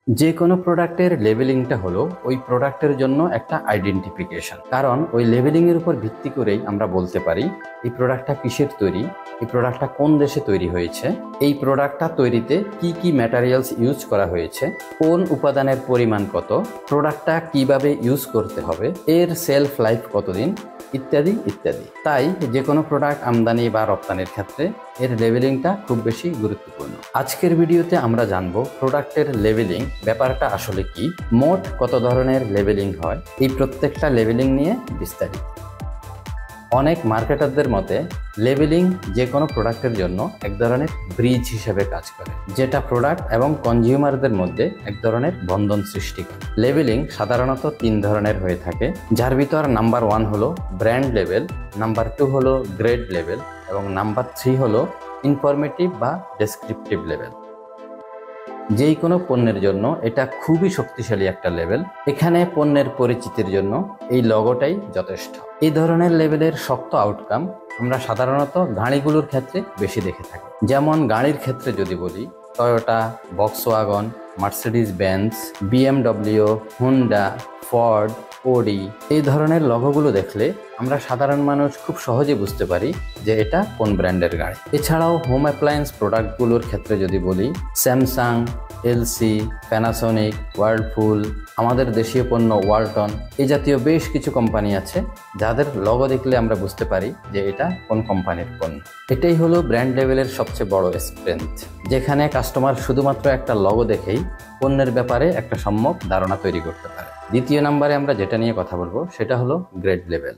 যে কোনো প্রোডাক্টের লেবেলিংটা হলো ওই প্রোডাক্টের জন্য একটা আইডেন্টিফিকেশন। কারণ ওই লেবেলিং এর উপর ভিত্তি করেই আমরা বলতে পারি এই প্রোডাক্টটা কিসের তৈরি, এই প্রোডাক্টটা কোন দেশে তৈরি হয়েছে, এই প্রোডাক্টটা তৈরিতে কি কি ম্যাটেরিয়ালস ইউজ করা হয়েছে, কোন উপাদানের পরিমাণ কত, প্রোডাক্টটা কিভাবে ইউজ করতে হবে, এর সেলফ লাইফ কতদিন, ইত্যাদি ইত্যাদি। তাই যে কোনো প্রোডাক্ট আমদানি বা রপ্তানির ক্ষেত্রে এর লেবেলিংটা খুব বেশি গুরুত্বপূর্ণ। আজকের ভিডিওতে আমরা জানবো প্রোডাক্টের লেবেলিং ব্যাপারটা আসলে কি, মোট কত ধরনের লেবেলিং হয়, এই প্রত্যেকটা লেবেলিং নিয়ে বিস্তারিত। অনেক মার্কেটারদের মতে লেবেলিং যে কোনো প্রোডাক্টের জন্য এক ধরনের ব্রিজ হিসেবে কাজ করে, যেটা প্রোডাক্ট এবং কনজিউমারদের মধ্যে এক ধরনের বন্ধন সৃষ্টি করে। লেবেলিং সাধারণত 3 ধরনের হয়ে থাকে, যার ভিতর নাম্বার 1 হলো ব্র্যান্ড লেবেল, নাম্বার 2 হলো গ্রেড লেবেল এবং নাম্বার 3 হলো ইনফরমেটিভ বা ডেসক্রিপটিভ লেবেল। যেই কোনো পণ্যের জন্য এটা খুবই শক্তিশালী একটা লেবেল। এখানে পণ্যের পরিচিতির জন্য এই লগোটাই যথেষ্ট। এই ধরনের লেবেলের শক্ত আউটকাম আমরা সাধারণত গাড়িগুলোর ক্ষেত্রে বেশি দেখে থাকি। যেমন গাড়ির ক্ষেত্রে যদি বলি, Toyota, Volkswagen, Mercedes Benz, BMW, Honda, Ford, Audi, এই ধরনের লগোগুলো দেখলে আমরা সাধারণ মানুষ খুব সহজে বুঝতে পারি যে এটা কোন ব্র্যান্ডের গাড়ি। এছাড়াও হোম অ্যাপ্লায়েন্স প্রোডাক্টগুলোর ক্ষেত্রে যদি বলি, স্যামসাং, এলসি, প্যানাসোনিক, ওয়ার্লপুল, আমাদের দেশীয় পণ্য ওয়ালটন, এই জাতীয় বেশ কিছু কোম্পানি আছে যাদের লগো দেখলে আমরা বুঝতে পারি যে এটা কোন কোম্পানির পণ্য। এটাই হলো ব্র্যান্ড লেভেলের সবচেয়ে বড় স্ট্রেংথ, যেখানে কাস্টমার শুধুমাত্র একটা লগো দেখেই পণ্যের ব্যাপারে একটা সম্যক ধারণা তৈরি করতে পারে। দ্বিতীয় নম্বরে আমরা যেটা নিয়ে কথা বলবো সেটা হলো গ্রেড লেভেল।